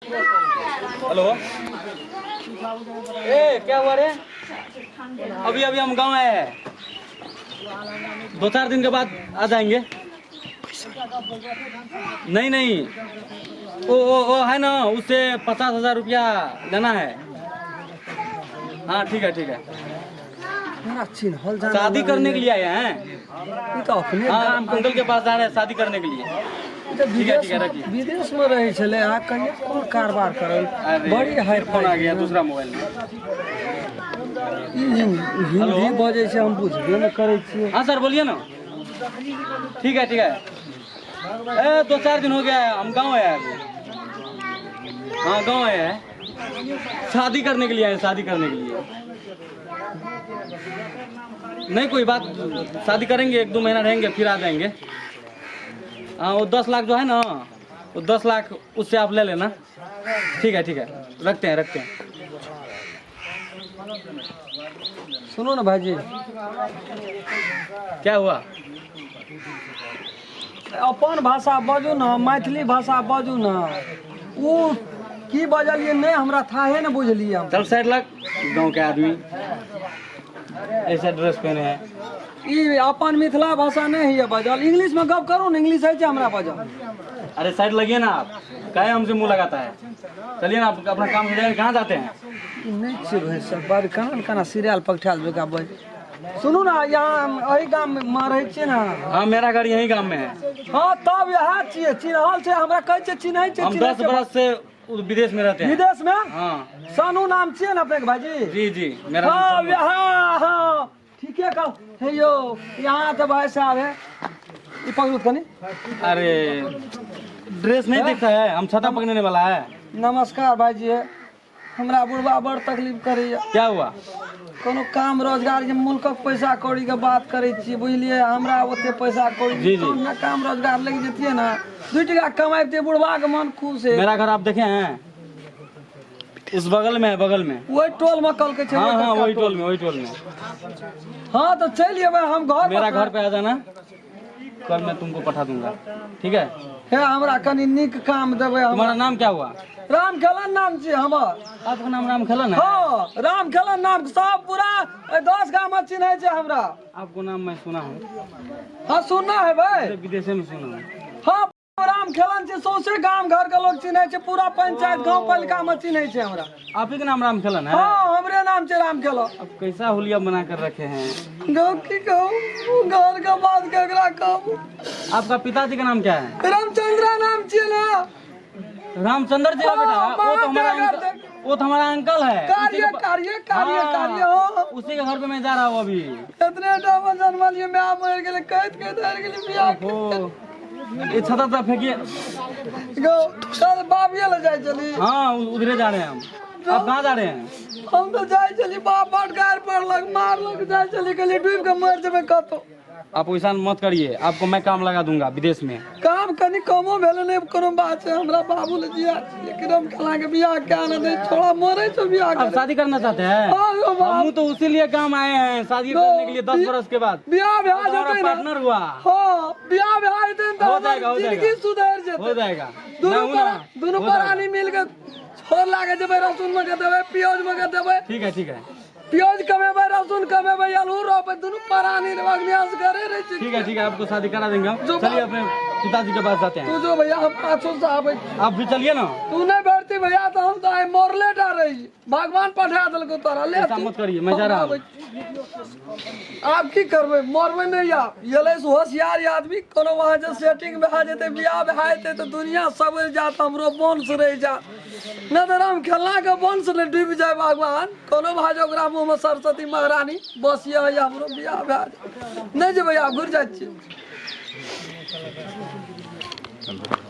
Hello. ए क्या हुआ रे? अभी अभी हम गांव आए हैं, 2-4 दिन के बाद आ जाएंगे। नहीं नहीं, वो है ना, उससे 50,000 रुपया लेना है। हाँ ठीक है ठीक है। शादी करने के लिए आए हैं। हाँ अंकल के पास जा रहे हैं शादी करने के लिए। ठीक है रखिए। विदेश में रहे छले आ कन्या कौन कारबार करल बड़ी हाई फोन आ गया दूसरा मोबाइल में। हिंदी बजे से हम बुझबे न करे छिए। हाँ सर बोलिए ना। ठीक है। ए 2-4 दिन हो गया है, हम गांव आए हैं अभी। हाँ गांव आए हैं, शादी करने के लिए आए, शादी करने के लिए। नहीं कोई बात, शादी करेंगे, 1-2 महीना रहेंगे फिर आ जाएंगे। हाँ वो 10 लाख जो है ना, वो 10 लाख उससे आप ले लेना। ठीक है रखते हैं। सुनो ना भाईजी, क्या हुआ? अपन भाषा बाजू ना, मैथिली भाषा बाजू ना। वो की बजलिए नहीं हमरा था है ना बुझलिए हम। चल साइड लग, गांव के आदमी ऐसा ड्रेस पहने हैं। ई अपन मिथिला भाषा नहीं है बजल, इंग्लिश में गप करो ना, इंग्लिश है हमरा बजल। अरे साइड लगिए ना आप, काहे हमसे मुंह लगाता है? चलिए ना आप अपना काम हो जाएगा। कहाँ जाते हैं? नहीं छे भाई सब बार कना सीरियल पकठाल बेका बज। सुनू ना, यहाँ अही गांव में रहे छे ना। हाँ मेरा घर यही गांव में है। हाँ तब यहाँ छिए, चिन्हल छे हमरा, कहै छे चिन्है छे। हम 10 बरस से विदेश में रहते हैं। विदेश में? हाँ। सानू नाम छिए ना अपने के भाईजी? जी मेरा हाँ नाम हाँ ठीक है कहो। हे यो यहाँ तो भाई साहब है, ये पकड़ूत कनी। अरे ड्रेस नहीं देखता है, हम छाता पकड़ने वाला है। नमस्कार भाईजी, हमरा बुढ़वा बड़ तकलीफ करैया। क्या हुआ? कोनो काम रोजगार के मुल्कक पैसा कौड़ी के बात करे छी बुझलिए, हमरा ओते पैसा कौड़ी जी। ना काम रोजगार लग जतिए ना, 2 टका कमाइते बुढ़वा के मन खुश है। मेरा घर आप देखे हैं, उस बगल में है, बगल में वही टोल में कल के छे। हाँ वही टोल में। हाँ तो चलिए हम घर, मेरा घर पे आ जाना, कल मैं तुमको पठा दूंगा। ठीक है? हमरा कनी निक काम देवे। तुम्हारा नाम क्या हुआ? राम खेलन नाम छी हमर। आपका नाम राम खेलन है? हाँ राम खेलन नाम, सब पूरा 10 गांव में चिन्है छे हमरा। आपको नाम मैं सुना हूँ। हाँ सुनना है भाई? विदेशे में सुना हूँ। हाँ राम खेलन छे, सौसे गांव घर के लोग चिन्है छे, पूरा पंचायत गांव पालिका में चिन्है छे हमरा। आप ही का नाम राम खेलन है? हाँ हमरे नाम छे राम खेलन। अब कैसा हुलिया बना कर रखे हैं? गाँव की कहूँ, घर का बात केकरा कहूँ। आपका पिताजी का नाम क्या है? रामचंद्र नाम छे ना। रामचंद्र जी का बेटा? वो तो हमारा अंकल है। कार्य उसी के घर पे मैं जा रहा हूँ अभी। इतने टाइम जन्म लिए मैं मर गेले, कहत बियाह। ये छता था फेंकिए। चल बाबिया ले जाए चली। हाँ उधरे जा रहे हैं हम। आप कहाँ जा रहे हैं? हम तो जाए चली, बाप फटकार पड़लक मारलक, जाए चली गली डूब के मर जेबे कतो। आप वैसा मत करिए, आपको मैं काम लगा दूंगा विदेश में। काम कनी कमो भेले नहीं, कोनो बात है। हमरा बाबू ले जिया एकदम कला के बियाह क्या न दे, छोड़ा मरे तो बियाह आप शादी करना चाहते हैं? हम तो उसी लिए काम आए हैं, शादी करने के लिए 10 बरस के बाद। बियाह भा जते ना, पार्टनर हुआ। हां बियाह भा जते तो हो जाएगा जिंदगी सुधर जते। हो जाएगा। दोनों प्राणी मिल के छोड़ लागे जेबे, रसून में के देबे, प्याज में के देबे। ठीक है। प्याज कमेबे, रसून कमेबे, आलू रोपे, दोनों प्राणी निवास करे रे। ठीक है आपको शादी करा देंगे हम। चलिए अपने पिताजी के पास जाते हैं। तू जो भैया हम पाछू से आवे, आप भी चलिए ना। तू नहीं बैठती भैया तो हम तो आए मोरले डर रही। भगवान पठा दल को तोरा ले। ऐसा मत करिए, मैं जा रहा हूँ। आप की करबे, मरबे नहीं आप। ये ले होशियार आदमी, कोनो वहां जे सेटिंग में आ जेते, बियाह में आ जेते तो दुनिया सब जात, हमरो वंश रह जा। न तो राम खेलना के वंश ले डूब जाए भगवान। कोनो भाजो ओकरा मुंह में सरस्वती महारानी बस ये है, हमरो बियाह भा नहीं जे भैया घुर जाए।